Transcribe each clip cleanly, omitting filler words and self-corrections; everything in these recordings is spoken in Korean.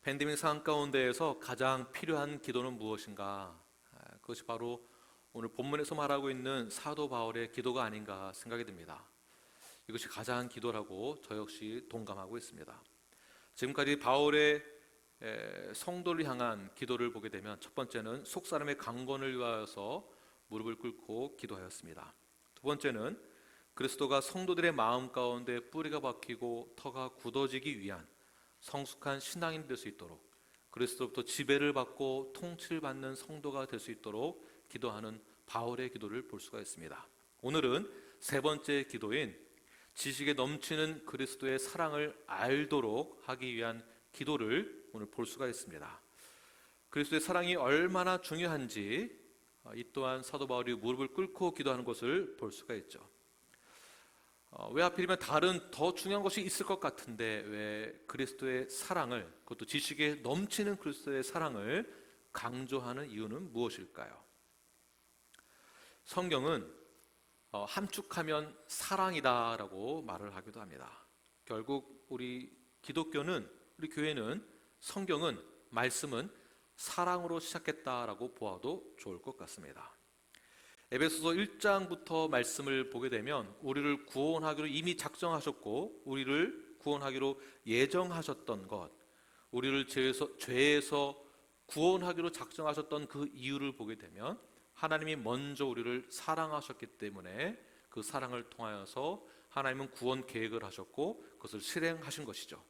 팬데믹 상황 가운데에서 가장 필요한 기도는 무엇인가? 그것이 바로 오늘 본문에서 말하고 있는 사도 바울의 기도가 아닌가 생각이 듭니다. 이것이 가장 기도라고 저 역시 동감하고 있습니다. 지금까지 바울의 성도를 향한 기도를 보게 되면 첫 번째는 속사람의 강건을 위하여서 무릎을 꿇고 기도하였습니다. 두 번째는 그리스도가 성도들의 마음 가운데 뿌리가 박히고 터가 굳어지기 위한 성숙한 신앙인이 될 수 있도록, 그리스도로부터 지배를 받고 통치를 받는 성도가 될 수 있도록 기도하는 바울의 기도를 볼 수가 있습니다. 오늘은 세 번째 기도인 지식에 넘치는 그리스도의 사랑을 알도록 하기 위한 기도를 오늘 볼 수가 있습니다. 그리스도의 사랑이 얼마나 중요한지 이 또한 사도 바울이 무릎을 꿇고 기도하는 것을 볼 수가 있죠. 왜 하필이면 다른 더 중요한 것이 있을 것 같은데 왜 그리스도의 사랑을, 그것도 지식에 넘치는 그리스도의 사랑을 강조하는 이유는 무엇일까요? 성경은 함축하면 사랑이다라고 말을 하기도 합니다. 결국 우리 기독교는, 우리 교회는 성경은, 말씀은 사랑으로 시작했다라고 보아도 좋을 것 같습니다. 에베소서 1장부터 말씀을 보게 되면 우리를 구원하기로 이미 작정하셨고 우리를 구원하기로 예정하셨던 것, 우리를 죄에서 구원하기로 작정하셨던 그 이유를 보게 되면 하나님이 먼저 우리를 사랑하셨기 때문에 그 사랑을 통하여서 하나님은 구원 계획을 하셨고 그것을 실행하신 것이죠.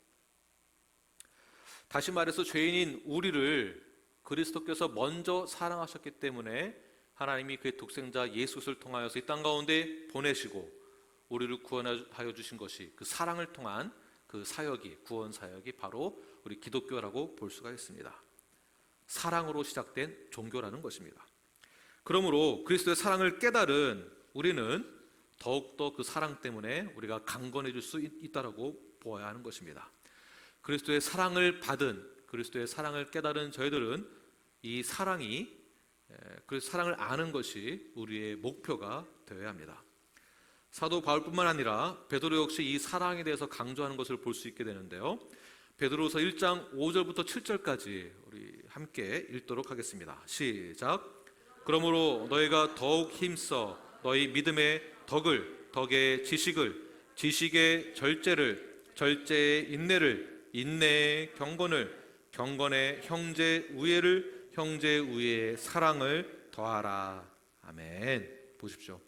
다시 말해서 죄인인 우리를 그리스도께서 먼저 사랑하셨기 때문에 하나님이 그의 독생자 예수를 통하여서 이 땅 가운데 보내시고 우리를 구원하여 주신 것이, 그 사랑을 통한 그 사역이, 구원 사역이 바로 우리 기독교라고 볼 수가 있습니다. 사랑으로 시작된 종교라는 것입니다. 그러므로 그리스도의 사랑을 깨달은 우리는 더욱더 그 사랑 때문에 우리가 강건해질 수 있다라고 보아야 하는 것입니다. 그리스도의 사랑을 받은, 그리스도의 사랑을 깨달은 저희들은 이 사랑이, 그 사랑을 아는 것이 우리의 목표가 되어야 합니다. 사도 바울뿐만 아니라 베드로 역시 이 사랑에 대해서 강조하는 것을 볼 수 있게 되는데요. 베드로서 1장 5절부터 7절까지 우리 함께 읽도록 하겠습니다. 시작. 그러므로 너희가 더욱 힘써 너희 믿음의 덕을, 덕의 지식을, 지식의 절제를, 절제의 인내를, 인내의 경건을, 경건의 형제 우애를, 형제 우애의 사랑을 더하라. 아멘. 보십시오.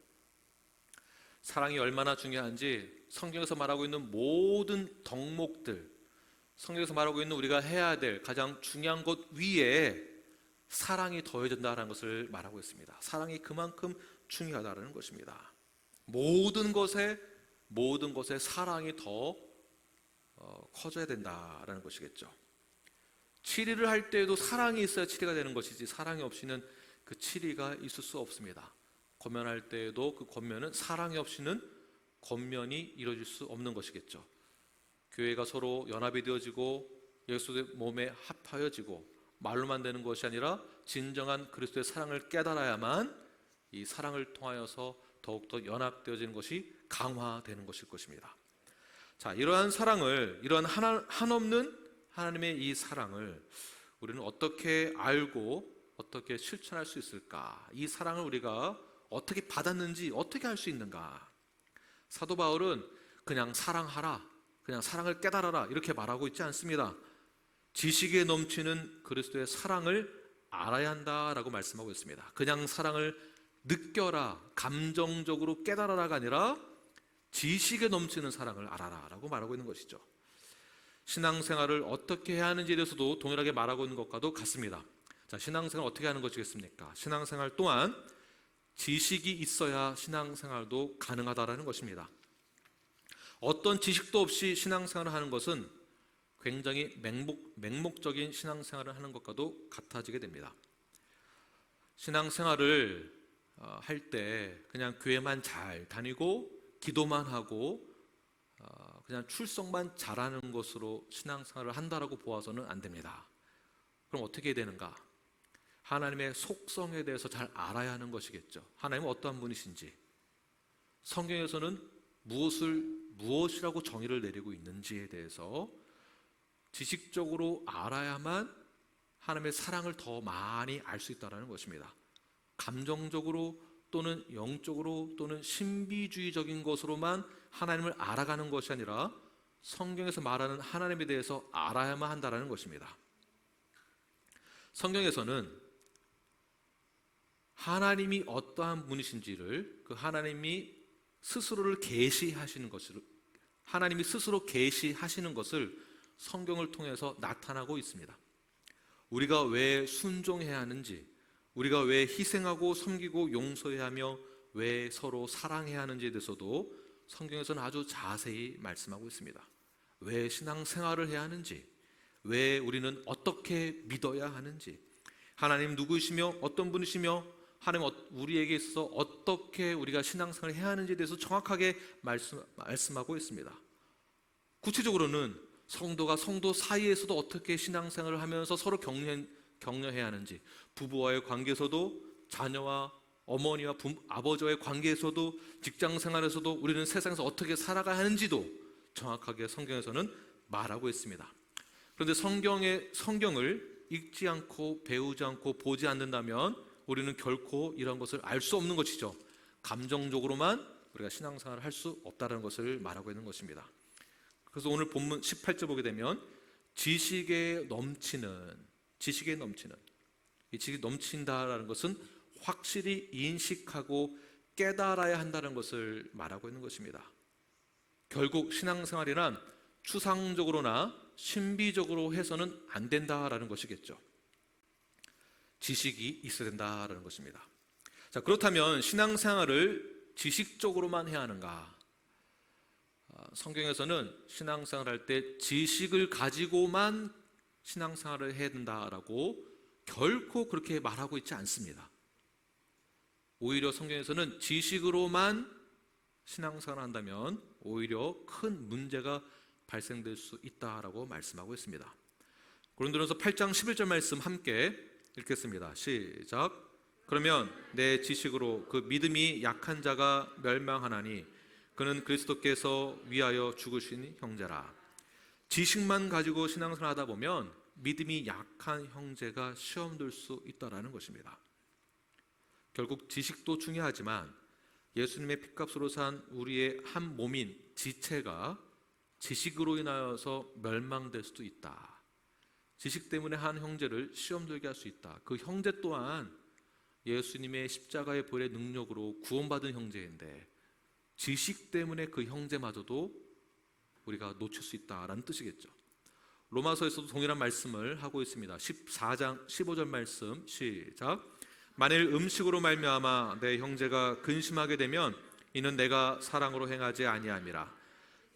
사랑이 얼마나 중요한지 성경에서 말하고 있는 모든 덕목들, 성경에서 말하고 있는 우리가 해야 될 가장 중요한 것 위에 사랑이 더해진다는 것을 말하고 있습니다. 사랑이 그만큼 중요하다는 것입니다. 모든 것에 사랑이 더 커져야 된다는 것이겠죠. 치리를 할 때에도 사랑이 있어야 치리가 되는 것이지 사랑이 없이는 그 치리가 있을 수 없습니다. 권면할 때에도 그 권면은 사랑이 없이는 권면이 이루어질 수 없는 것이겠죠. 교회가 서로 연합이 되어지고 예수의 몸에 합하여지고 말로만 되는 것이 아니라 진정한 그리스도의 사랑을 깨달아야만 이 사랑을 통하여서 더욱더 연합되어지는 것이 강화되는 것일 것입니다. 자, 이러한 사랑을, 이러한 한없는 하나님의 이 사랑을 우리는 어떻게 알고 어떻게 실천할 수 있을까? 이 사랑을 우리가 어떻게 받았는지 어떻게 할 수 있는가? 사도 바울은 그냥 사랑하라, 그냥 사랑을 깨달아라 이렇게 말하고 있지 않습니다. 지식에 넘치는 그리스도의 사랑을 알아야 한다라고 말씀하고 있습니다. 그냥 사랑을 느껴라, 감정적으로 깨달아라가 아니라 지식에 넘치는 사랑을 알아라라고 말하고 있는 것이죠. 신앙생활을 어떻게 해야 하는지에 대해서도 동일하게 말하고 있는 것과도 같습니다. 자, 신앙생활 어떻게 하는 것이겠습니까? 신앙생활 또한 지식이 있어야 신앙생활도 가능하다라는 것입니다. 어떤 지식도 없이 신앙생활을 하는 것은 굉장히 맹목적인 신앙생활을 하는 것과도 같아지게 됩니다. 신앙생활을 할 때 그냥 교회만 잘 다니고 기도만 하고 그냥 출석만 잘하는 것으로 신앙생활을 한다라고 보아서는 안 됩니다. 그럼 어떻게 해야 되는가? 하나님의 속성에 대해서 잘 알아야 하는 것이겠죠. 하나님은 어떠한 분이신지, 성경에서는 무엇이라고 정의를 내리고 있는지에 대해서 지식적으로 알아야만 하나님의 사랑을 더 많이 알 수 있다는 것입니다. 감정적으로 또는 영적으로 또는 신비주의적인 것으로만 하나님을 알아가는 것이 아니라 성경에서 말하는 하나님에 대해서 알아야만 한다는 것입니다. 성경에서는 하나님이 어떠한 분이신지를 그 하나님이 스스로를 계시하시는 것을 하나님이 스스로 계시하시는 것을 성경을 통해서 나타나고 있습니다. 우리가 왜 순종해야 하는지, 우리가 왜 희생하고 섬기고 용서해야 하며 왜 서로 사랑해야 하는지에 대해서도 성경에서는 아주 자세히 말씀하고 있습니다. 왜 신앙생활을 해야 하는지, 왜 우리는 어떻게 믿어야 하는지, 하나님 누구이시며 어떤 분이시며 하나님 우리에게 있어서 어떻게 우리가 신앙생활을 해야 하는지에 대해서 정확하게 말씀하고 있습니다. 구체적으로는 성도가 성도 사이에서도 어떻게 신앙생활을 하면서 서로 격려해야 하는지, 부부와의 관계에서도 자녀와 어머니와 아버지와의 관계에서도 직장생활에서도 우리는 세상에서 어떻게 살아가야 하는지도 정확하게 성경에서는 말하고 있습니다. 그런데 성경을 읽지 않고 배우지 않고 보지 않는다면 우리는 결코 이런 것을 알 수 없는 것이죠. 감정적으로만 우리가 신앙생활을 할 수 없다는 것을 말하고 있는 것입니다. 그래서 오늘 본문 18절 보게 되면 지식에 넘치는 이 지식이 넘친다라는 것은 확실히 인식하고 깨달아야 한다는 것을 말하고 있는 것입니다. 결국 신앙생활이란 추상적으로나 신비적으로 해서는 안 된다라는 것이겠죠. 지식이 있어야 된다라는 것입니다. 자, 그렇다면 신앙생활을 지식적으로만 해야 하는가? 성경에서는 신앙생활할 때 지식을 가지고만 신앙생활을 해야 된다라고 결코 그렇게 말하고 있지 않습니다. 오히려 성경에서는 지식으로만 신앙생활을 한다면 오히려 큰 문제가 발생될 수 있다라고 말씀하고 있습니다. 고린도전서 8장 11절 말씀 함께 읽겠습니다. 시작. 그러면 내 지식으로 그 믿음이 약한 자가 멸망하나니 그는 그리스도께서 위하여 죽으신 형제라. 지식만 가지고 신앙생활 하다 보면 믿음이 약한 형제가 시험 들 수 있다라는 것입니다. 결국 지식도 중요하지만 예수님의 피값으로 산 우리의 한 몸인 지체가 지식으로 인하여서 멸망될 수도 있다. 지식 때문에 한 형제를 시험 들게 할 수 있다. 그 형제 또한 예수님의 십자가의 보혈의 능력으로 구원받은 형제인데 지식 때문에 그 형제마저도 우리가 놓칠 수 있다라는 뜻이겠죠. 로마서에서도 동일한 말씀을 하고 있습니다. 14장 15절 말씀 시작. 만일 음식으로 말미암아 내 형제가 근심하게 되면 이는 내가 사랑으로 행하지 아니함이라.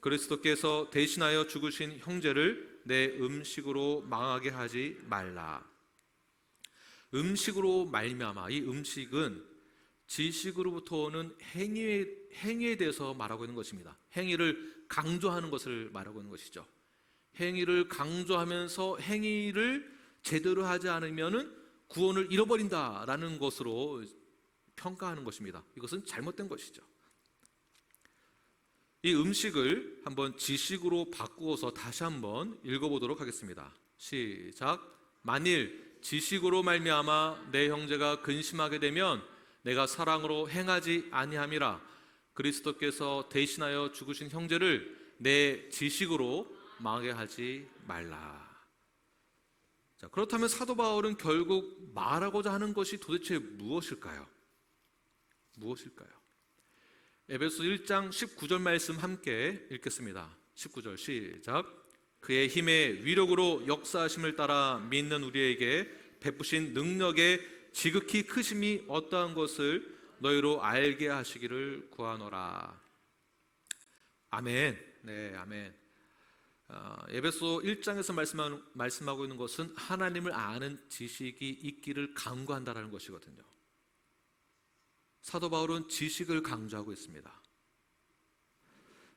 그리스도께서 대신하여 죽으신 형제를 내 음식으로 망하게 하지 말라. 음식으로 말미암아, 이 음식은 지식으로부터 오는 행위에 대해서 말하고 있는 것입니다. 행위를 강조하는 것을 말하고 있는 것이죠. 행위를 강조하면서 행위를 제대로 하지 않으면 구원을 잃어버린다라는 것으로 평가하는 것입니다. 이것은 잘못된 것이죠. 이 음식을 한번 지식으로 바꾸어서 다시 한번 읽어보도록 하겠습니다. 시작. 만일 지식으로 말미암아 내 형제가 근심하게 되면 내가 사랑으로 행하지 아니함이라. 그리스도께서 대신하여 죽으신 형제를 내 지식으로 망하게 하지 말라. 자, 그렇다면 사도 바울은 결국 말하고자 하는 것이 도대체 무엇일까요? 에베소 1장 19절 말씀 함께 읽겠습니다. 19절 시작. 그의 힘의 위력으로 역사하심을 따라 믿는 우리에게 베푸신 능력의 지극히 크심이 어떠한 것을 너희로 알게 하시기를 구하노라. 아멘. 네, 아멘. 에베소 1장에서 말씀하고 있는 것은 하나님을 아는 지식이 있기를 강구한다는 것이거든요. 사도 바울은 지식을 강조하고 있습니다.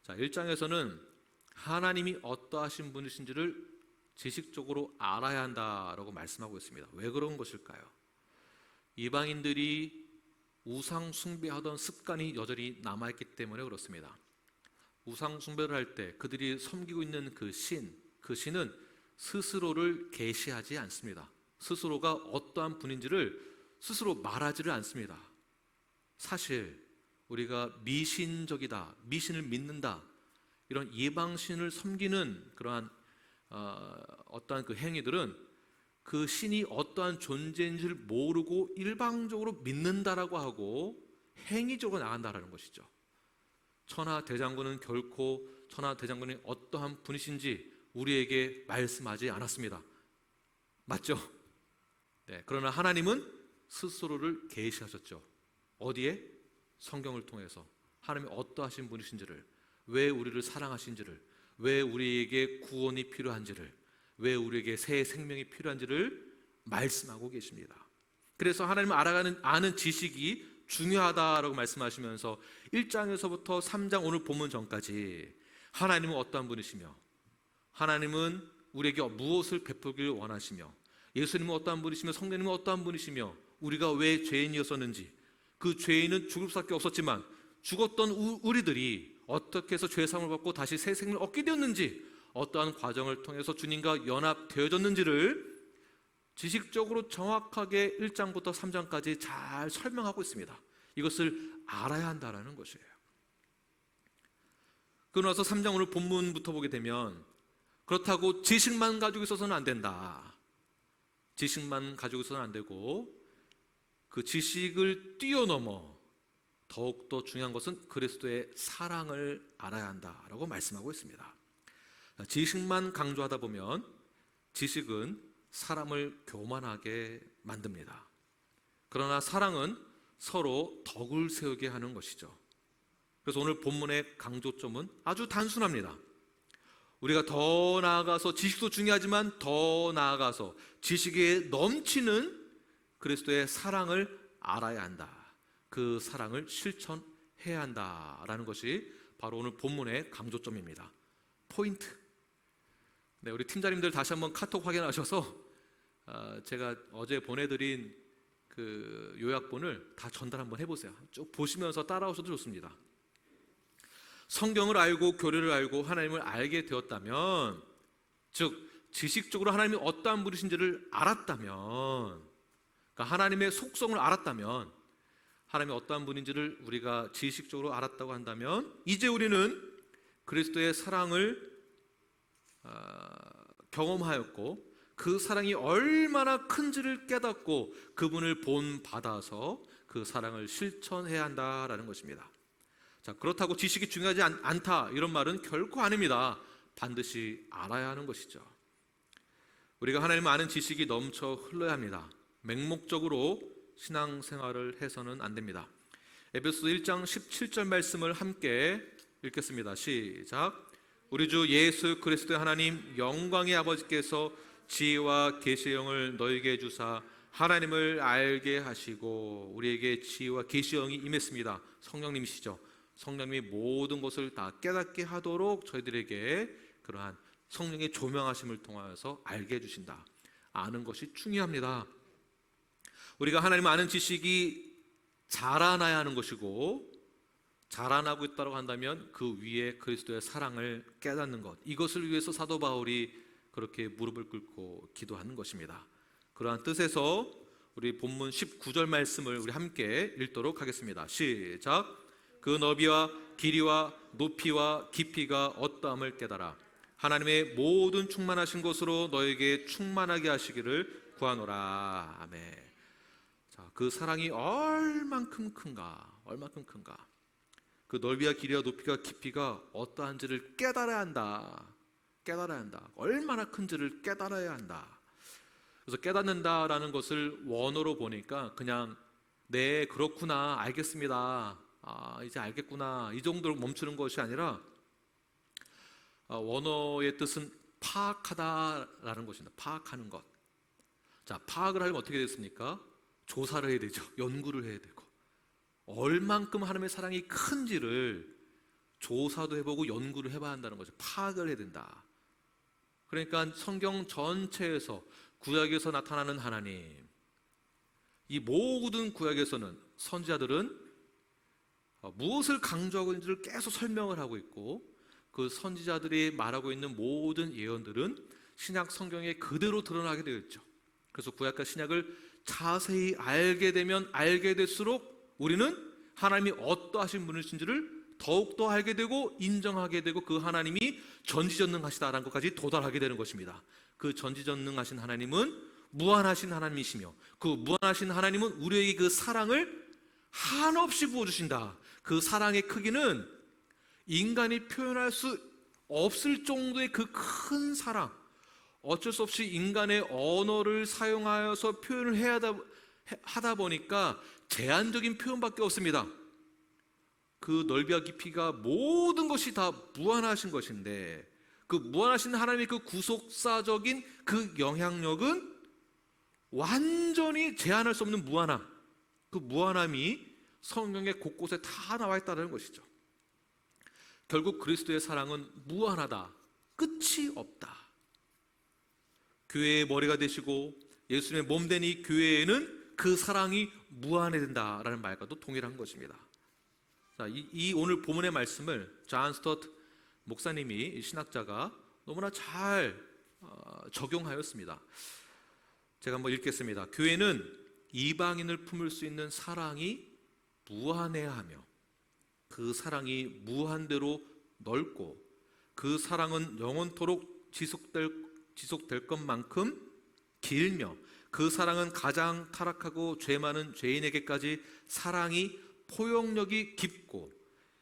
자, 1장에서는 하나님이 어떠하신 분이신지를 지식적으로 알아야 한다라고 말씀하고 있습니다. 왜 그런 것일까요? 이방인들이 우상 숭배하던 습관이 여전히 남아있기 때문에 그렇습니다. 우상 숭배를 할 때 그들이 섬기고 있는 그 신은 스스로를 계시하지 않습니다. 스스로가 어떠한 분인지를 스스로 말하지를 않습니다. 사실 우리가 미신적이다, 미신을 믿는다, 이런 이방신을 섬기는 그러한 어떠한 그 행위들은 그 신이 어떠한 존재인지를 모르고 일방적으로 믿는다라고 하고 행위적으로 나간다라는 것이죠. 천하대장군은 결코 천하대장군이 어떠한 분이신지 우리에게 말씀하지 않았습니다. 맞죠? 네, 그러나 하나님은 스스로를 계시하셨죠. 어디에? 성경을 통해서 하나님이 어떠하신 분이신지를, 왜 우리를 사랑하신지를, 왜 우리에게 구원이 필요한지를, 왜 우리에게 새 생명이 필요한지를 말씀하고 계십니다. 그래서 하나님을 아는 지식이 중요하다라고 말씀하시면서 1장에서부터 3장 오늘 본문 전까지 하나님은 어떠한 분이시며, 하나님은 우리에게 무엇을 베풀기를 원하시며, 예수님은 어떠한 분이시며, 성령님은 어떠한 분이시며, 우리가 왜 죄인이었었는지, 그 죄인은 죽을 수밖에 없었지만 죽었던 우리들이 어떻게 해서 죄사함을 받고 다시 새 생명을 얻게 되었는지, 어떠한 과정을 통해서 주님과 연합되어졌는지를 지식적으로 정확하게 1장부터 3장까지 잘 설명하고 있습니다. 이것을 알아야 한다는 것이에요. 그러고 나서 3장 오늘 본문부터 보게 되면, 그렇다고 지식만 가지고 있어서는 안 된다, 지식만 가지고 있어서는 안 되고 그 지식을 뛰어넘어 더욱더 중요한 것은 그리스도의 사랑을 알아야 한다라고 말씀하고 있습니다. 지식만 강조하다 보면 지식은 사람을 교만하게 만듭니다. 그러나 사랑은 서로 덕을 세우게 하는 것이죠. 그래서 오늘 본문의 강조점은 아주 단순합니다. 우리가 더 나아가서, 지식도 중요하지만 더 나아가서 지식에 넘치는 그리스도의 사랑을 알아야 한다, 그 사랑을 실천해야 한다라는 것이 바로 오늘 본문의 강조점입니다. 포인트. 네, 우리 팀장님들 다시 한번 카톡 확인하셔서 제가 어제 보내드린 그 요약본을 다 전달 한번 해보세요. 쭉 보시면서 따라오셔도 좋습니다. 성경을 알고 교리를 알고 하나님을 알게 되었다면, 즉 지식적으로 하나님이 어떠한 분이신지를 알았다면, 그러니까 하나님의 속성을 알았다면, 하나님이 어떠한 분인지를 우리가 지식적으로 알았다고 한다면, 이제 우리는 그리스도의 사랑을 경험하였고 그 사랑이 얼마나 큰지를 깨닫고 그분을 본받아서 그 사랑을 실천해야 한다라는 것입니다. 자, 그렇다고 지식이 중요하지 않다 이런 말은 결코 아닙니다. 반드시 알아야 하는 것이죠. 우리가 하나님을 아는 지식이 넘쳐 흘러야 합니다. 맹목적으로 신앙생활을 해서는 안 됩니다. 에베소서 1장 17절 말씀을 함께 읽겠습니다. 시작. 우리 주 예수 그리스도의 하나님 영광의 아버지께서 지혜와 계시의 영을 너희에게 주사 하나님을 알게 하시고, 우리에게 지혜와 계시의 영이 임했습니다. 성령님이시죠. 성령님이 모든 것을 다 깨닫게 하도록 저희들에게 그러한 성령의 조명하심을 통하여서 알게 해주신다. 아는 것이 중요합니다. 우리가 하나님을 아는 지식이 자라나야 하는 것이고, 자라나고 있다고 한다면 그 위에 그리스도의 사랑을 깨닫는 것, 이것을 위해서 사도 바울이 그렇게 무릎을 꿇고 기도하는 것입니다. 그러한 뜻에서 우리 본문 19절 말씀을 우리 함께 읽도록 하겠습니다. 시작. 그 너비와 길이와 높이와 깊이가 어떠함을 깨달아 하나님의 모든 충만하신 것으로 너에게 충만하게 하시기를 구하노라. 아멘. 자, 그 사랑이 얼만큼 큰가, 얼만큼 큰가. 그 넓이와 길이와 높이와 깊이가 어떠한지를 깨달아야 한다. 깨달아야 한다. 얼마나 큰지를 깨달아야 한다. 그래서 깨닫는다라는 것을 원어로 보니까 그냥 네 그렇구나, 알겠습니다, 이제 알겠구나, 이 정도로 멈추는 것이 아니라 원어의 뜻은 파악하다라는 것입니다. 파악하는 것. 자, 파악을 하려면 어떻게 됐습니까? 조사를 해야 되죠. 연구를 해야 되고, 얼만큼 하나님의 사랑이 큰지를 조사도 해보고 연구를 해봐야 한다는 거죠. 파악을 해야 된다. 그러니까 성경 전체에서, 구약에서 나타나는 하나님, 이 모든 구약에서는 선지자들은 무엇을 강조하고 있는지를 계속 설명을 하고 있고, 그 선지자들이 말하고 있는 모든 예언들은 신약 성경에 그대로 드러나게 되어 있죠. 그래서 구약과 신약을 자세히 알게 되면 알게 될수록 우리는 하나님이 어떠하신 분이신지를 더욱더 알게 되고 인정하게 되고 그 하나님이 전지전능하시다라는 것까지 도달하게 되는 것입니다. 그 전지전능하신 하나님은 무한하신 하나님이시며 그 무한하신 하나님은 우리에게 그 사랑을 한없이 부어주신다. 그 사랑의 크기는 인간이 표현할 수 없을 정도의 그 큰 사랑, 어쩔 수 없이 인간의 언어를 사용하여서 표현을 해야 하다 보니까 제한적인 표현밖에 없습니다. 그 넓이와 깊이가 모든 것이 다 무한하신 것인데 그 무한하신 하나님의 그 구속사적인 그 영향력은 완전히 제한할 수 없는 무한함, 그 무한함이 성경의 곳곳에 다 나와 있다는 것이죠. 결국 그리스도의 사랑은 무한하다, 끝이 없다. 교회의 머리가 되시고 예수님의 몸된 이 교회에는 그 사랑이 무한해야 된다라는 말과도 동일한 것입니다. 자, 이 오늘 본문의 말씀을 존 스토트 목사님이, 신학자가 너무나 잘 적용하였습니다. 제가 한번 읽겠습니다. 교회는 이방인을 품을 수 있는 사랑이 무한해야 하며 그 사랑이 무한대로 넓고 그 사랑은 영원토록 지속될 것만큼 길며 그 사랑은 가장 타락하고 죄 많은 죄인에게까지 사랑이 포용력이 깊고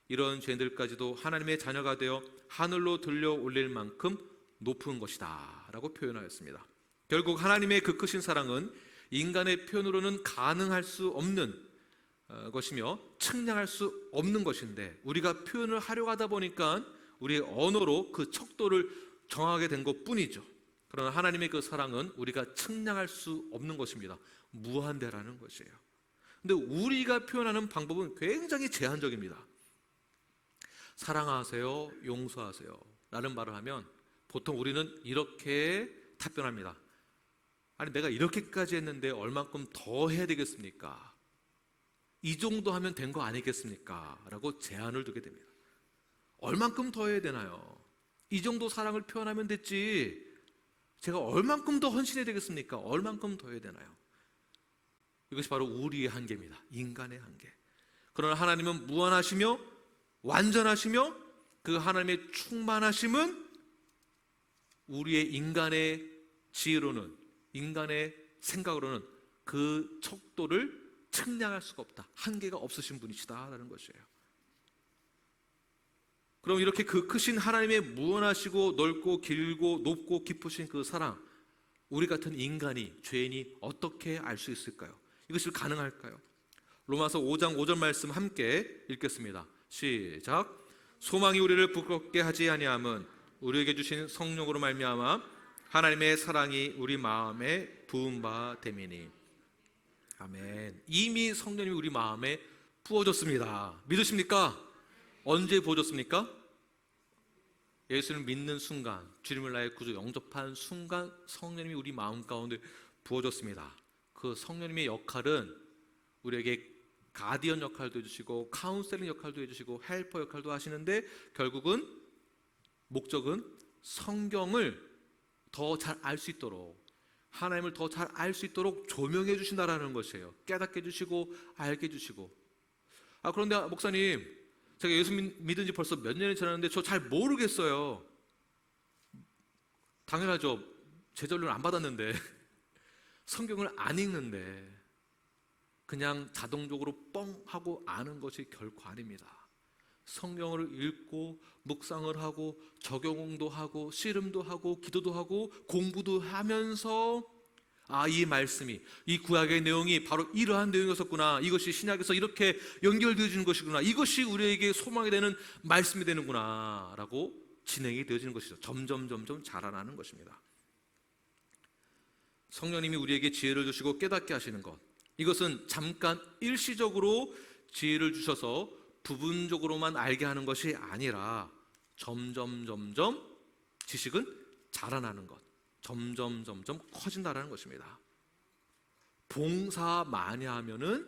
이런 죄인들까지도 하나님의 자녀가 되어 하늘로 들려 올릴 만큼 높은 것이다 라고 표현하였습니다. 결국 하나님의 그 크신 사랑은 인간의 표현으로는 가능할 수 없는 것이며 측량할 수 없는 것인데 우리가 표현을 하려고 하다 보니까 우리의 언어로 그 척도를 정하게 된 것뿐이죠. 그러나 하나님의 그 사랑은 우리가 측량할 수 없는 것입니다. 무한대라는 것이에요. 근데 우리가 표현하는 방법은 굉장히 제한적입니다. 사랑하세요, 용서하세요 라는 말을 하면 보통 우리는 이렇게 답변합니다. 아니 내가 이렇게까지 했는데 얼만큼 더 해야 되겠습니까? 이 정도 하면 된 거 아니겠습니까? 라고 제한을 두게 됩니다. 얼만큼 더 해야 되나요? 이 정도 사랑을 표현하면 됐지 제가 얼만큼 더 헌신해야 되겠습니까? 얼만큼 더 해야 되나요? 이것이 바로 우리의 한계입니다. 인간의 한계. 그러나 하나님은 무한하시며 완전하시며 그 하나님의 충만하심은 우리의 인간의 지혜로는, 인간의 생각으로는 그 척도를 측량할 수가 없다. 한계가 없으신 분이시다라는 것이에요. 그럼 이렇게 그 크신 하나님의 무한하시고 넓고 길고 높고 깊으신 그 사랑, 우리 같은 인간이, 죄인이 어떻게 알 수 있을까요? 이것이 가능할까요? 로마서 5장 5절 말씀 함께 읽겠습니다. 시작. 소망이 우리를 부끄럽게 하지 아니함은 우리에게 주신 성령으로 말미암아 하나님의 사랑이 우리 마음에 부은 바 됨이니. 아멘. 이미 성령님이 우리 마음에 부어졌습니다. 믿으십니까? 언제 부어졌습니까? 예수를 믿는 순간, 주님을 나의 구주 영접한 순간 성령님이 우리 마음 가운데 부어졌습니다. 그 성령님의 역할은 우리에게 가디언 역할도 해주시고 카운셀링 역할도 해주시고 헬퍼 역할도 하시는데 결국은 목적은 성경을 더 잘 알 수 있도록, 하나님을 더 잘 알 수 있도록 조명해 주신다라는 것이에요. 깨닫게 해주시고 알게 해주시고. 그런데 목사님, 제가 예수 믿은 지 벌써 몇 년이 지났는데 저 잘 모르겠어요. 당연하죠. 제전료를 안 받았는데 성경을 안 읽는데 그냥 자동적으로 뻥 하고 아는 것이 결코 아닙니다. 성경을 읽고 묵상을 하고 적용도 하고 씨름도 하고 기도도 하고 공부도 하면서 이 말씀이, 이 구약의 내용이 바로 이러한 내용이었구나, 이것이 신약에서 이렇게 연결되어지는 것이구나, 이것이 우리에게 소망이 되는 말씀이 되는구나 라고 진행이 되어지는 것이죠. 점점 자라나는 것입니다. 성령님이 우리에게 지혜를 주시고 깨닫게 하시는 것, 이것은 잠깐 일시적으로 지혜를 주셔서 부분적으로만 알게 하는 것이 아니라 점점 지식은 자라나는 것, 점점 커진다는 것입니다. 봉사 많이 하면은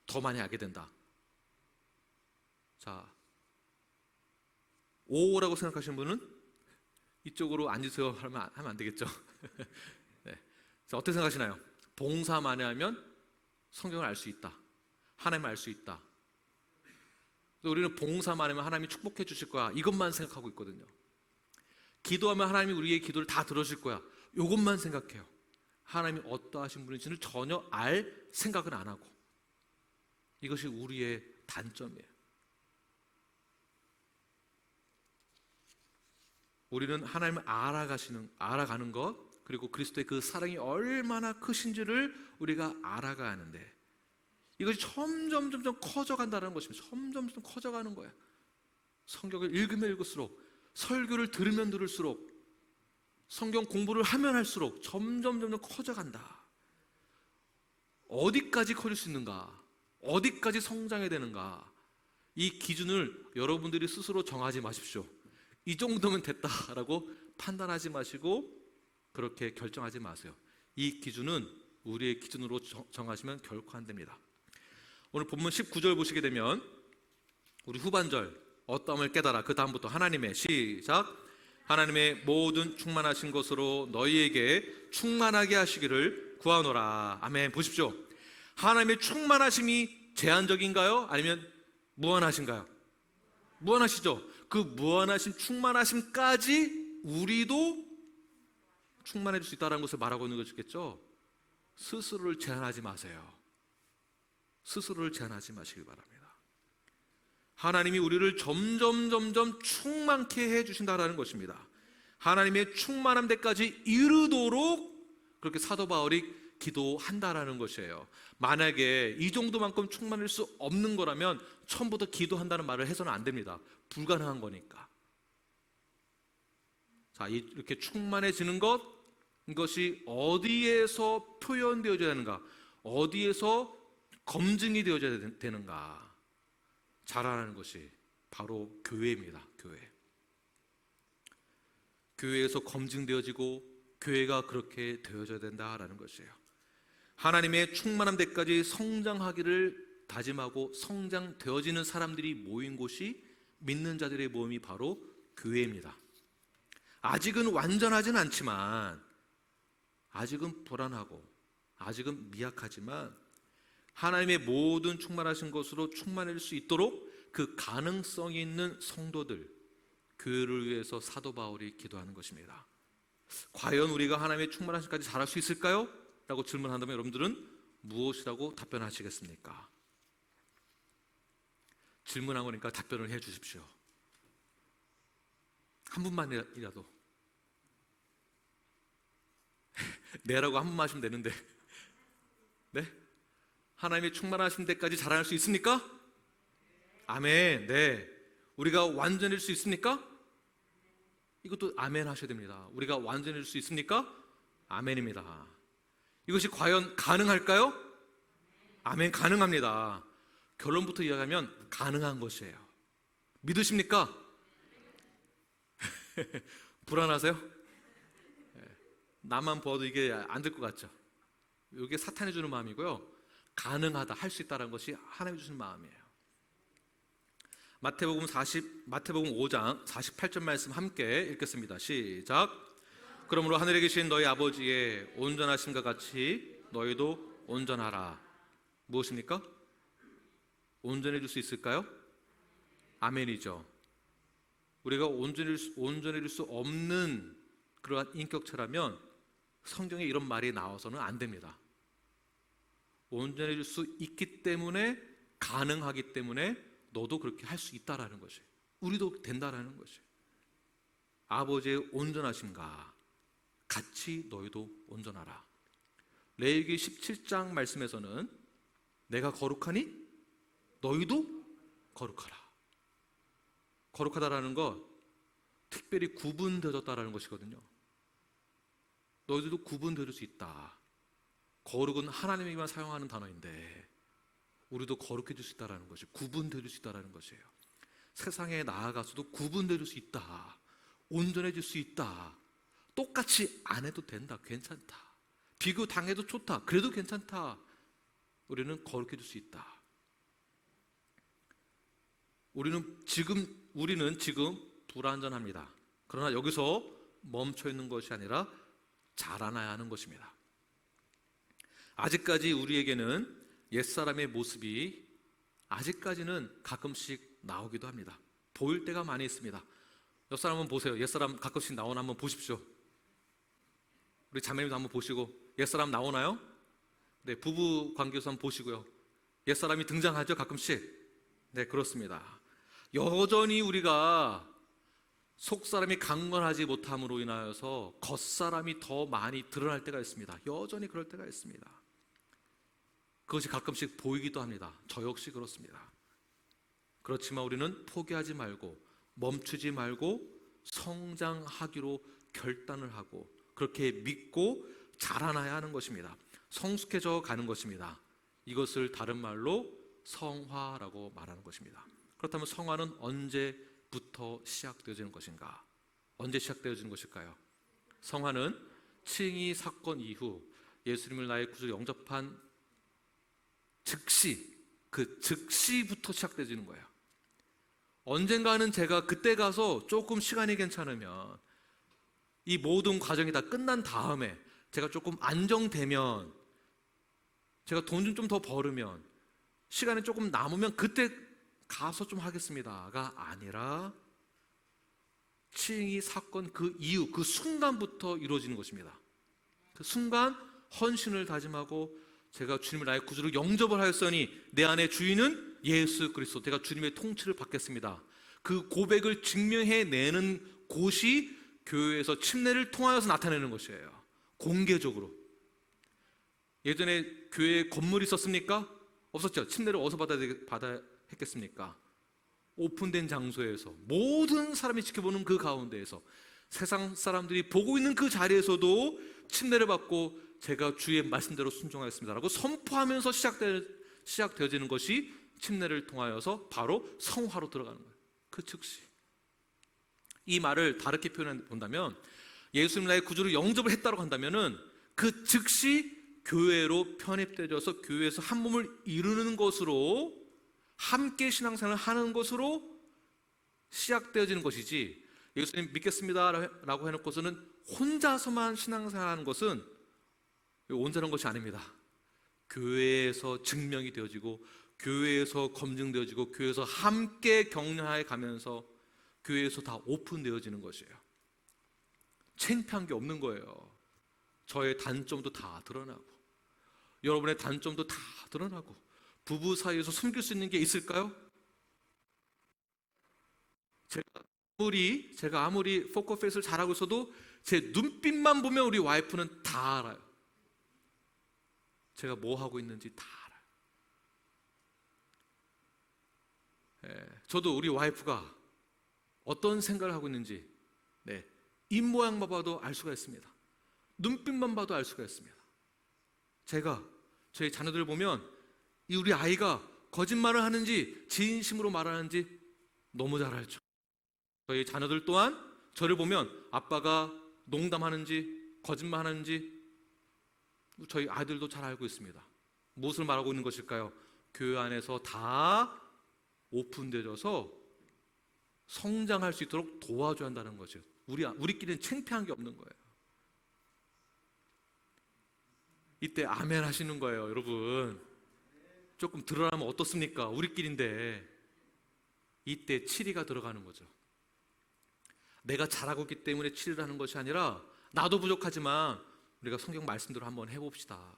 더 많이 알게 된다. 자, 오라고 생각하시는 분은 이쪽으로 앉으세요 하면 안 되겠죠. 네. 자, 어떻게 생각하시나요? 봉사만 하면 성경을 알 수 있다, 하나님을 알 수 있다. 우리는 봉사만 하면 하나님이 축복해 주실 거야, 이것만 생각하고 있거든요. 기도하면 하나님이 우리의 기도를 다 들어주실 거야, 이것만 생각해요. 하나님이 어떠하신 분인지를 전혀 알 생각은 안 하고. 이것이 우리의 단점이에요. 우리는 하나님을 알아가는 것, 그리고 그리스도의 그 사랑이 얼마나 크신지를 우리가 알아가야 하는데, 이것이 점점 커져간다는 것입니다. 점점 커져가는 거예요. 성경을 읽으면 읽을수록, 설교를 들으면 들을수록, 성경 공부를 하면 할수록 점점 커져간다. 어디까지 커질 수 있는가? 어디까지 성장해야 되는가? 이 기준을 여러분들이 스스로 정하지 마십시오. 이 정도면 됐다라고 판단하지 마시고 그렇게 결정하지 마세요. 이 기준은 우리의 기준으로 정하시면 결코 안 됩니다. 오늘 본문 19절 보시게 되면 우리 후반절 어떠함을 깨달아, 그 다음부터 하나님의, 시작, 하나님의 모든 충만하신 것으로 너희에게 충만하게 하시기를 구하노라. 아멘. 보십시오. 하나님의 충만하심이 제한적인가요? 아니면 무한하신가요? 무한하시죠. 그 무한하심, 충만하심까지 우리도 충만해질 수 있다는 것을 말하고 있는 것이겠죠. 스스로를 제한하지 마세요. 스스로를 제한하지 마시기 바랍니다. 하나님이 우리를 점점 충만케 해주신다는 것입니다. 하나님의 충만함 데까지 이르도록 그렇게 사도 바울이 기도한다라는 것이에요. 만약에 이 정도만큼 충만할 수 없는 거라면 처음부터 기도한다는 말을 해서는 안 됩니다. 불가능한 거니까. 자, 이렇게 충만해지는 것, 이것이 어디에서 표현되어져야 하는가, 어디에서 검증이 되어져야 되는가, 자라나는 것이 바로 교회입니다. 교회에서 검증되어지고 교회가 그렇게 되어져야 된다라는 것이에요. 하나님의 충만함 데까지 성장하기를 다짐하고 성장되어지는 사람들이 모인 곳이, 믿는 자들의 모임이 바로 교회입니다. 아직은 완전하진 않지만, 아직은 불안하고 아직은 미약하지만 하나님의 모든 충만하신 것으로 충만해질 수 있도록 그 가능성이 있는 성도들, 교회를 위해서 사도 바울이 기도하는 것입니다. 과연 우리가 하나님의 충만하심까지 자랄 수 있을까요? 라고 질문한다면 여러분들은 무엇이라고 답변하시겠습니까? 질문한 거니까 답변을 해 주십시오. 한 분만이라도. 네라고 한 분만 하시면 되는데. 네? 하나님의 충만하신 데까지 자라날 수 있습니까? 아멘. 네. 우리가 완전해질 수 있습니까? 이것도 아멘 하셔야 됩니다. 우리가 완전해질 수 있습니까? 아멘입니다. 이것이 과연 가능할까요? 아멘, 가능합니다. 결론부터 이야기하면 가능한 것이에요. 믿으십니까? 불안하세요? 나만 봐도 이게 안 될 것 같죠? 이게 사탄이 주는 마음이고요, 가능하다, 할 수 있다는 것이 하나님이 주시는 마음이에요. 마태복음 5장 48절 말씀 함께 읽겠습니다. 시작. 그러므로 하늘에 계신 너희 아버지의 온전하심과 같이 너희도 온전하라. 무엇입니까? 온전해질 수 있을까요? 아멘이죠. 우리가 온전해질 수 없는 그러한 인격체라면 성경에 이런 말이 나와서는 안 됩니다. 온전해질 수 있기 때문에, 가능하기 때문에 너도 그렇게 할 수 있다라는 것이, 우리도 된다라는 것이, 아버지의 온전하심과 같이 너희도 온전하라. 레위기 17장 말씀에서는 내가 거룩하니 너희도 거룩하라. 거룩하다라는 것, 특별히 구분되어졌다라는 것이거든요. 너희들도 구분될 수 있다. 거룩은 하나님이만 사용하는 단어인데 우리도 거룩해질 수 있다는 것이, 구분될 수 있다는 것이에요. 세상에 나아가서도 구분될 수 있다, 온전해질 수 있다, 똑같이 안 해도 된다, 괜찮다, 비교 당해도 좋다, 그래도 괜찮다, 우리는 거룩해질 수 있다. 우리는 지금 불완전합니다. 그러나 여기서 멈춰 있는 것이 아니라 자라나야 하는 것입니다. 아직까지 우리에게는 옛사람의 모습이 아직까지는 가끔씩 나오기도 합니다. 보일 때가 많이 있습니다. 옆 사람 한번 보세요. 옛사람 가끔씩 나오나 한번 보십시오. 우리 자매님도 한번 보시고, 옛사람 나오나요? 네, 부부 관계에서 한번 보시고요. 옛사람이 등장하죠, 가끔씩. 네, 그렇습니다. 여전히 우리가 속사람이 강건하지 못함으로 인하여서 겉사람이 더 많이 드러날 때가 있습니다. 여전히 그럴 때가 있습니다. 그것이 가끔씩 보이기도 합니다. 저 역시 그렇습니다. 그렇지만 우리는 포기하지 말고 멈추지 말고 성장하기로 결단을 하고 그렇게 믿고 자라나야 하는 것입니다. 성숙해져 가는 것입니다. 이것을 다른 말로 성화라고 말하는 것입니다. 그렇다면 성화는 언제부터 시작되어지는 것인가? 언제 시작되어지는 것일까요? 성화는 칭의 사건 이후 예수님을 나의 구주로 영접한 즉시, 그 즉시부터 시작되어지는 거예요. 언젠가는 제가 그때 가서 조금 시간이 괜찮으면, 이 모든 과정이 다 끝난 다음에 제가 조금 안정되면, 제가 돈 좀 더 벌으면, 시간이 조금 남으면 그때 가서 좀 하겠습니다가 아니라 칭의 사건 그 이후 그 순간부터 이루어지는 것입니다. 그 순간 헌신을 다짐하고 제가 주님을 나의 구주로 영접을 하였으니 내 안에 주인은 예수 그리스도, 제가 주님의 통치를 받겠습니다. 그 고백을 증명해내는 곳이 교회에서 침례를 통하여서 나타내는 것이에요. 공개적으로. 예전에 교회에 건물이 있었습니까? 없었죠. 침례를 어디서 받아야 했겠습니까? 오픈된 장소에서 모든 사람이 지켜보는 그 가운데에서 세상 사람들이 보고 있는 그 자리에서도 침례를 받고 제가 주의 말씀대로 순종하였습니다라고 선포하면서 시작되어지는 것이 침례를 통하여서 바로 성화로 들어가는 거예요. 그 즉시. 이 말을 다르게 표현해 본다면, 예수님 나의 구주로 영접을 했다고 한다면은 그 즉시 교회로 편입되어서 교회에서 한 몸을 이루는 것으로, 함께 신앙생활을 하는 것으로 시작되어지는 것이지, 예수님 믿겠습니다라고 해놓고서는 혼자서만 신앙생활하는 것은 온전한 것이 아닙니다. 교회에서 증명이 되어지고, 교회에서 검증되어지고, 교회에서 함께 격려해 가면서 교회에서 다 오픈되어지는 것이에요. 창피한 게 없는 거예요. 저의 단점도 다 드러나고, 여러분의 단점도 다 드러나고, 부부 사이에서 숨길 수 있는 게 있을까요? 제가 아무리 포커페이스를 잘하고 있어도 제 눈빛만 보면 우리 와이프는 다 알아요. 제가 뭐 하고 있는지 다 알아요. 저도 우리 와이프가 어떤 생각을 하고 있는지, 입모양만 봐도 알 수가 있습니다. 눈빛만 봐도 알 수가 있습니다. 제가 저희 자녀들을 보면 이 우리 아이가 거짓말을 하는지 진심으로 말하는지 너무 잘 알죠. 저희 자녀들 또한 저를 보면 아빠가 농담하는지 거짓말하는지 저희 아이들도 잘 알고 있습니다. 무엇을 말하고 있는 것일까요? 교회 안에서 다 오픈되어서 성장할 수 있도록 도와줘야 한다는 거죠. 우리끼리는 창피한 게 없는 거예요. 이때 아멘 하시는 거예요, 여러분. 조금 드러나면 어떻습니까? 우리끼리인데. 이때 치리가 들어가는 거죠. 내가 잘하고 있기 때문에 치리를 하는 것이 아니라, 나도 부족하지만 우리가 성경 말씀대로 한번 해봅시다.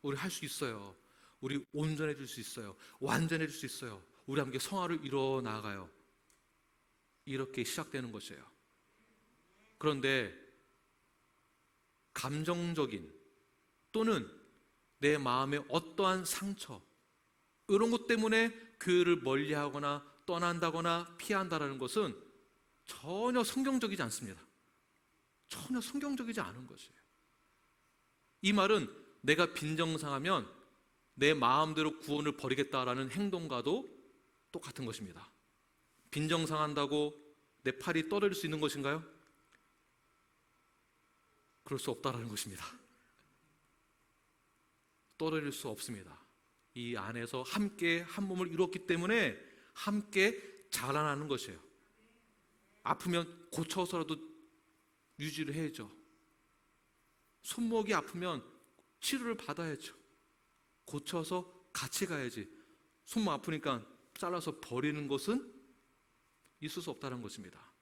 우리 할 수 있어요. 우리 온전해질 수 있어요. 완전해질 수 있어요. 우리 함께 성화를 이뤄 나가요. 이렇게 시작되는 것이에요. 그런데 감정적인 또는 내 마음의 어떠한 상처, 이런 것 때문에 교회를 멀리하거나 떠난다거나 피한다라는 것은 전혀 성경적이지 않습니다. 전혀 성경적이지 않은 것이에요. 이 말은 내가 빈정상하면 내 마음대로 구원을 버리겠다라는 행동과도 똑같은 것입니다. 빈정상한다고 내 팔이 떨어질 수 있는 것인가요? 그럴 수 없다라는 것입니다. 떨어질 수 없습니다. 이 안에서 함께 한 몸을 이뤘기 때문에 함께 자라나는 것이에요. 아프면 고쳐서라도 유지를 해야죠. 손목이 아프면 치료를 받아야죠. 고쳐서 같이 가야지. 손목 아프니까 잘라서 버리는 것은 있을 수 없다는 것입니다.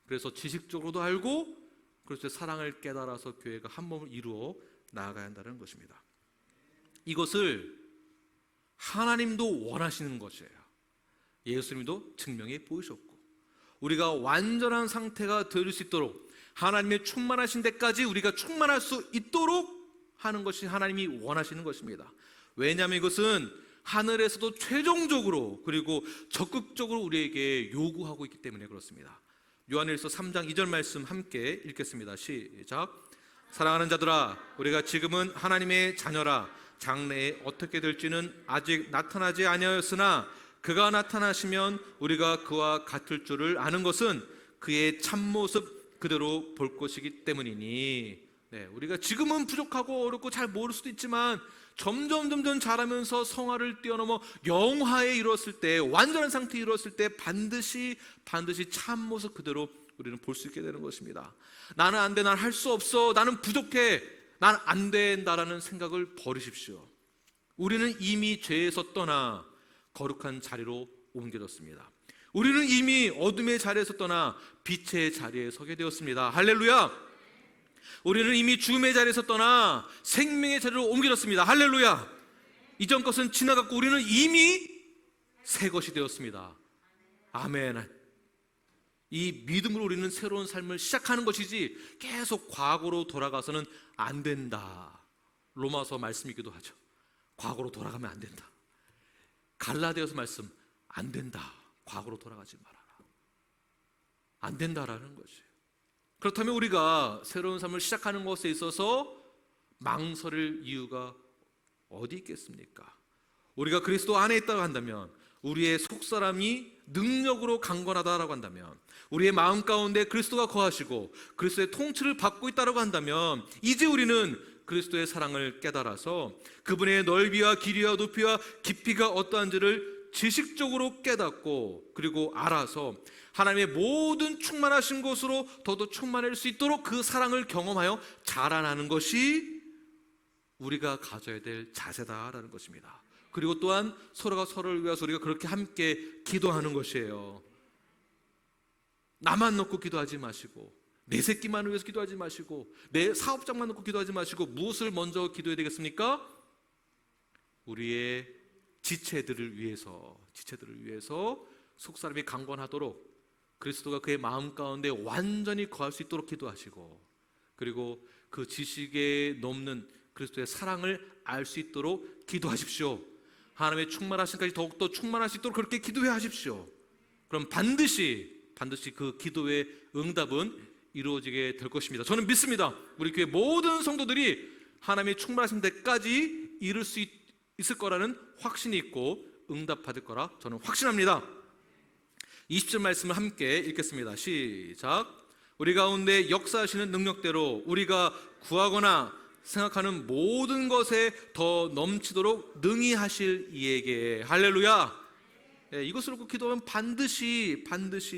그래서 지식적으로도 알고, 그래서 사랑을 깨달아서 교회가 한 몸을 이루어 나아가야 한다는 것입니다. 이것을 하나님도 원하시는 것이에요. 예수님도 증명해 보이셨고, 우리가 완전한 상태가 될 수 있도록, 하나님의 충만하신 데까지 우리가 충만할 수 있도록 하는 것이 하나님이 원하시는 것입니다. 왜냐하면 이것은 하늘에서도 최종적으로 그리고 적극적으로 우리에게 요구하고 있기 때문에 그렇습니다. 요한일서 3장 2절 말씀 함께 읽겠습니다. 시작. 사랑하는 자들아, 우리가 지금은 하나님의 자녀라. 장래에 어떻게 될지는 아직 나타나지 아니하였으나 그가 나타나시면 우리가 그와 같을 줄을 아는 것은 그의 참모습 그대로 볼 것이기 때문이니. 우리가 지금은 부족하고 어렵고 잘 모를 수도 있지만 점점 자라면서 성화를 뛰어넘어 영화에 이뤘을 때, 완전한 상태에 이뤘을 때 반드시 참모습 그대로 우리는 볼 수 있게 되는 것입니다. 나는 안 돼, 난 할 수 없어, 나는 부족해, 난 안 된다라는 생각을 버리십시오. 우리는 이미 죄에서 떠나 거룩한 자리로 옮겨졌습니다. 우리는 이미 어둠의 자리에서 떠나 빛의 자리에 서게 되었습니다. 할렐루야. 우리는 이미 죽음의 자리에서 떠나 생명의 자리로 옮겨졌습니다. 할렐루야. 이전 것은 지나갔고 우리는 이미 새 것이 되었습니다. 아멘. 이 믿음으로 우리는 새로운 삶을 시작하는 것이지 계속 과거로 돌아가서는 안 된다. 로마서 말씀이기도 하죠. 과거로 돌아가면 안 된다. 갈라디아서 말씀, 안 된다. 과거로 돌아가지 말아라. 안 된다라는 거지. 그렇다면 우리가 새로운 삶을 시작하는 것에 있어서 망설일 이유가 어디 있겠습니까? 우리가 그리스도 안에 있다고 한다면, 우리의 속사람이 능력으로 강건하다라고 한다면, 우리의 마음 가운데 그리스도가 거하시고 그리스도의 통치를 받고 있다고 한다면, 이제 우리는 그리스도의 사랑을 깨달아서 그분의 넓이와 길이와 높이와 깊이가 어떠한지를 지식적으로 깨닫고 그리고 알아서 하나님의 모든 충만하신 것으로 더더 충만할 수 있도록 그 사랑을 경험하여 자라나는 것이 우리가 가져야 될 자세다라는 것입니다. 그리고 또한 서로가 서로를 위해서 우리가 그렇게 함께 기도하는 것이에요. 나만 놓고 기도하지 마시고, 내 새끼만 위해서 기도하지 마시고, 내 사업장만 놓고 기도하지 마시고, 무엇을 먼저 기도해야 되겠습니까? 우리의 지체들을 위해서 속사람이 강건하도록, 그리스도가 그의 마음 가운데 완전히 거할 수 있도록 기도하시고, 그리고 그 지식에 넘는 그리스도의 사랑을 알 수 있도록 기도하십시오. 하나님의 충만하심까지 더욱더 충만할 수 있도록 그렇게 기도해 하십시오. 그럼 반드시 그 기도의 응답은 이루어지게 될 것입니다. 저는 믿습니다. 우리 교회 모든 성도들이 하나님의 충만하신 데까지 이룰 수 있을 거라는 확신이 있고 응답받을 거라 저는 확신합니다. 20절 말씀을 함께 읽겠습니다. 시작. 우리 가운데 역사하시는 능력대로 우리가 구하거나 생각하는 모든 것에 더 넘치도록 능히 하실 이에게. 할렐루야. 이것을 놓고 기도하면 반드시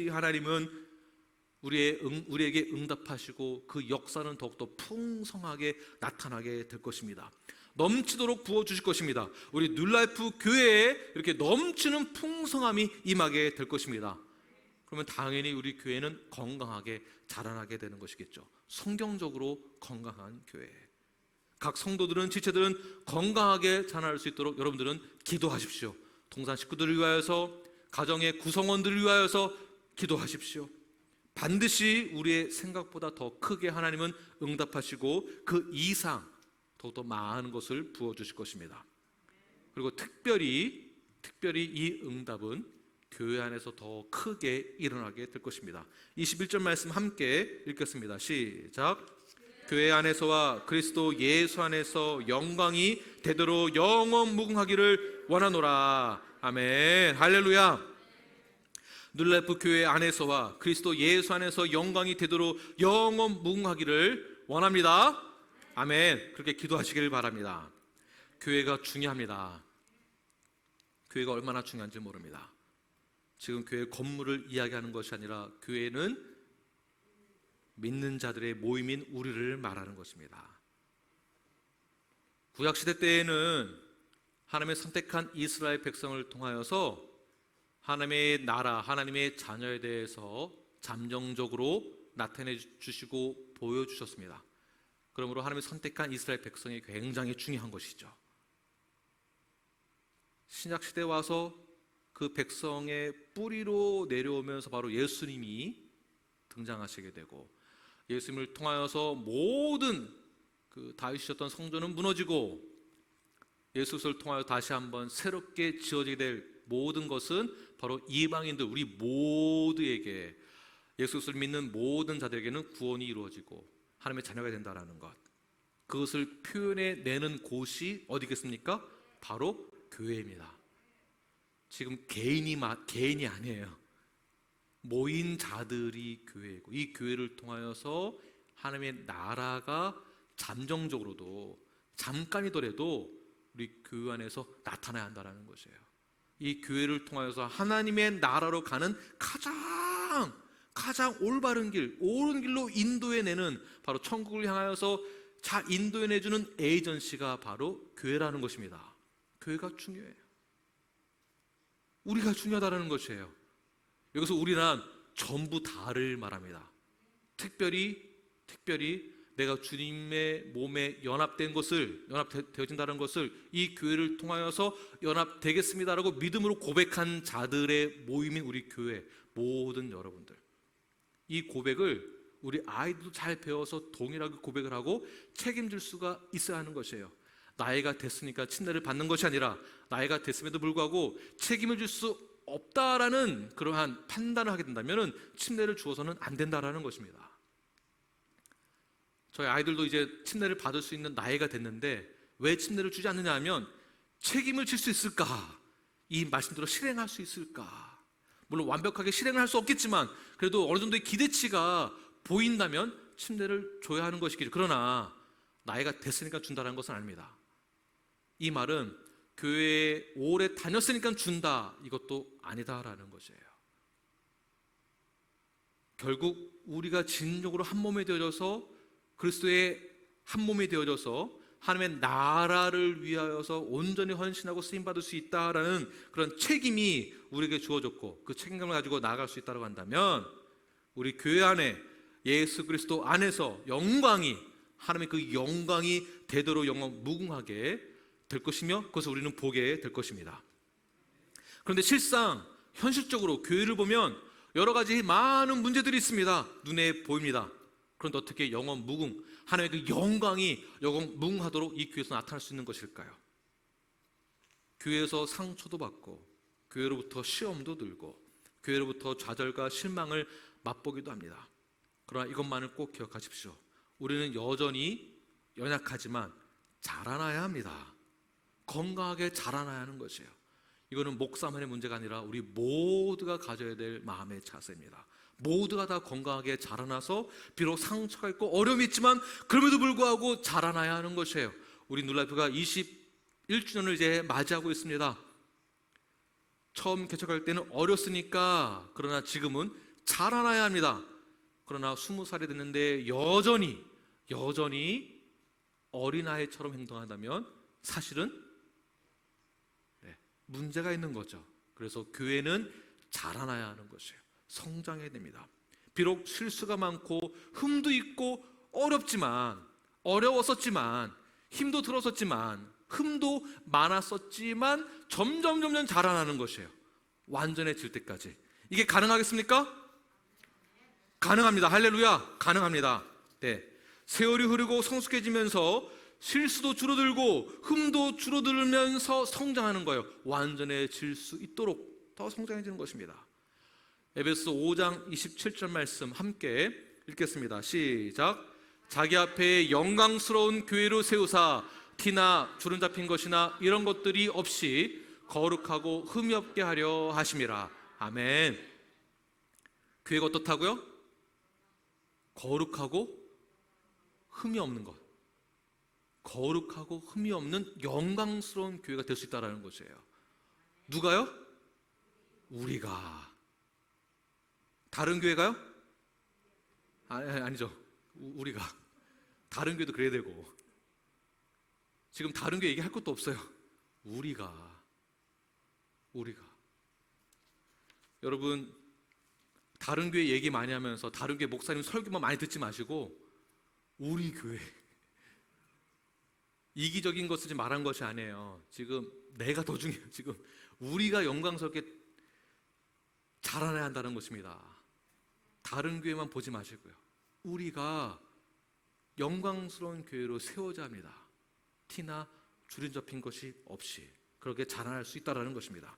하나님은 우리에게 응답하시고 그 역사는 더욱더 풍성하게 나타나게 될 것입니다. 넘치도록 부어주실 것입니다. 우리 뉴라이프 교회에 이렇게 넘치는 풍성함이 임하게 될 것입니다. 그러면 당연히 우리 교회는 건강하게 자라나게 되는 것이겠죠. 성경적으로 건강한 교회. 각 성도들은, 지체들은 건강하게 자라날 수 있도록 여러분들은 기도하십시오. 동산 식구들을 위하여서, 가정의 구성원들을 위하여서 기도하십시오. 반드시 우리의 생각보다 더 크게 하나님은 응답하시고 그 이상 더욱더 많은 것을 부어주실 것입니다. 그리고 특별히 이 응답은 교회 안에서 더 크게 일어나게 될 것입니다. 21절 말씀 함께 읽겠습니다. 시작. 교회 안에서와 그리스도 예수 안에서 영광이 되도록 영원 무궁하기를 원하노라. 아멘. 할렐루야. 뉴라이프 교회 안에서와 그리스도 예수 안에서 영광이 되도록 영원 무궁하기를 원합니다. 아멘. 그렇게 기도하시기를 바랍니다. 교회가 중요합니다. 교회가 얼마나 중요한지 모릅니다. 지금 교회 건물을 이야기하는 것이 아니라 교회는 믿는 자들의 모임인 우리를 말하는 것입니다. 구약시대 때에는 하나님의 선택한 이스라엘 백성을 통하여서 하나님의 나라, 하나님의 자녀에 대해서 잠정적으로 나타내 주시고 보여주셨습니다. 그러므로 하나님의 선택한 이스라엘 백성이 굉장히 중요한 것이죠. 신약시대에 와서 그 백성의 뿌리로 내려오면서 바로 예수님이 등장하시게 되고, 예수님을 통하여서 모든 그 다윗이셨던 성전은 무너지고, 예수를 통하여 다시 한번 새롭게 지어지게 될 모든 것은 바로 이방인들, 우리 모두에게, 예수를 믿는 모든 자들에게는 구원이 이루어지고 하나님의 자녀가 된다라는 것, 그것을 표현해 내는 곳이 어디겠습니까? 바로 교회입니다. 지금 개인이 아니에요. 모인 자들이 교회이고, 이 교회를 통하여서 하나님의 나라가 잠정적으로도 잠깐이더라도 우리 교회 안에서 나타나야 한다는 것이에요. 이 교회를 통하여서 하나님의 나라로 가는 가장 올바른 길, 옳은 길로 인도해내는, 바로 천국을 향하여서 잘 인도해내주는 에이전시가 바로 교회라는 것입니다. 교회가 중요해요. 우리가 중요하다는 것이에요. 여기서 우리는 전부 다를 말합니다. 특별히 내가 주님의 몸에 연합되어진다는 것을 이 교회를 통하여서 연합되겠습니다라고 믿음으로 고백한 자들의 모임인 우리 교회 모든 여러분들, 이 고백을 우리 아이들도 잘 배워서 동일하게 고백을 하고 책임질 수가 있어야 하는 것이에요. 나이가 됐으니까 침례를 받는 것이 아니라 나이가 됐음에도 불구하고 책임을 질 수 없다라는 그러한 판단을 하게 된다면 침례를 주어서는 안 된다라는 것입니다. 저희 아이들도 이제 침례를 받을 수 있는 나이가 됐는데 왜 침례를 주지 않느냐 하면, 책임을 질 수 있을까? 이 말씀대로 실행할 수 있을까? 물론 완벽하게 실행을 할 수 없겠지만 그래도 어느 정도의 기대치가 보인다면 침례를 줘야 하는 것이겠죠. 그러나 나이가 됐으니까 준다는 것은 아닙니다. 이 말은 교회에 오래 다녔으니까 준다, 이것도 아니다라는 것이에요. 결국 우리가 진정으로 한 몸이 되어져서 그리스도의 한 몸이 되어져서 하나님의 나라를 위하여서 온전히 헌신하고 쓰임받을 수 있다라는 그런 책임이 우리에게 주어졌고, 그 책임감을 가지고 나아갈 수 있다고 한다면 우리 교회 안에 예수 그리스도 안에서 하나님의 그 영광이 되도록 영원 무궁하게 될 것이며, 그것을 우리는 보게 될 것입니다. 그런데 실상 현실적으로 교회를 보면 여러 가지 많은 문제들이 있습니다. 눈에 보입니다. 그런데 어떻게 영원 무궁, 하나님의 그 영광이 영원 무궁하도록 이 교회에서 나타날 수 있는 것일까요? 교회에서 상처도 받고, 교회로부터 시험도 들고, 교회로부터 좌절과 실망을 맛보기도 합니다. 그러나 이것만을 꼭 기억하십시오. 우리는 여전히 연약하지만 자라나야 합니다. 건강하게 자라나야 하는 것이에요. 이거는 목사만의 문제가 아니라 우리 모두가 가져야 될 마음의 자세입니다. 모두가 다 건강하게 자라나서 비록 상처가 있고 어려움이 있지만 그럼에도 불구하고 자라나야 하는 것이에요. 우리 뉴라이프가 21주년을 이제 맞이하고 있습니다. 처음 개척할 때는 어렸으니까, 그러나 지금은 자라나야 합니다. 그러나 20살이 됐는데 여전히 어린아이처럼 행동한다면 사실은 문제가 있는 거죠. 그래서 교회는 자라나야 하는 것이에요. 성장해야 됩니다. 비록 실수가 많고 흠도 있고 어려웠었지만 힘도 들었었지만 흠도 많았었지만 점점 자라나는 것이에요. 완전해질 때까지. 이게 가능하겠습니까? 가능합니다. 할렐루야. 가능합니다. 세월이 흐르고 성숙해지면서 실수도 줄어들고 흠도 줄어들면서 성장하는 거예요. 완전해질 수 있도록 더 성장해지는 것입니다. 에베소 5장 27절 말씀 함께 읽겠습니다. 시작. 자기 앞에 영광스러운 교회로 세우사 티나 주름 잡힌 것이나 이런 것들이 없이 거룩하고 흠이 없게 하려 하심이라. 아멘. 교회가 어떻다고요? 거룩하고 흠이 없는 것, 거룩하고 흠이 없는 영광스러운 교회가 될 수 있다는 것이에요. 누가요? 우리가. 다른 교회가요? 아니죠. 우리가 다른 교회도 그래야 되고, 지금 다른 교회 얘기할 것도 없어요. 우리가 여러분, 다른 교회 얘기 많이 하면서 다른 교회 목사님 설교만 많이 듣지 마시고 우리 교회, 이기적인 것 쓰지 말한 것이 아니에요. 지금 내가 더 중요해요. 지금 우리가 영광스럽게 자라나야 한다는 것입니다. 다른 교회만 보지 마시고요, 우리가 영광스러운 교회로 세워져야 합니다. 티나 줄임 잡힌 것이 없이 그렇게 자라날 수 있다는 것입니다.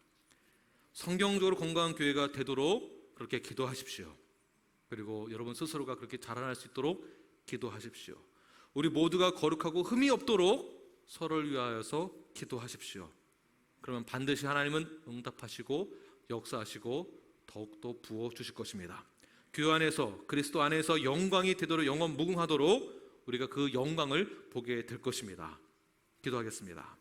성경적으로 건강한 교회가 되도록 그렇게 기도하십시오. 그리고 여러분 스스로가 그렇게 자라날 수 있도록 기도하십시오. 우리 모두가 거룩하고 흠이 없도록 서로를 위하여서 기도하십시오. 그러면 반드시 하나님은 응답하시고 역사하시고 더욱더 부어주실 것입니다. 교회 안에서, 그리스도 안에서 영광이 되도록, 영원 무궁하도록 우리가 그 영광을 보게 될 것입니다. 기도하겠습니다.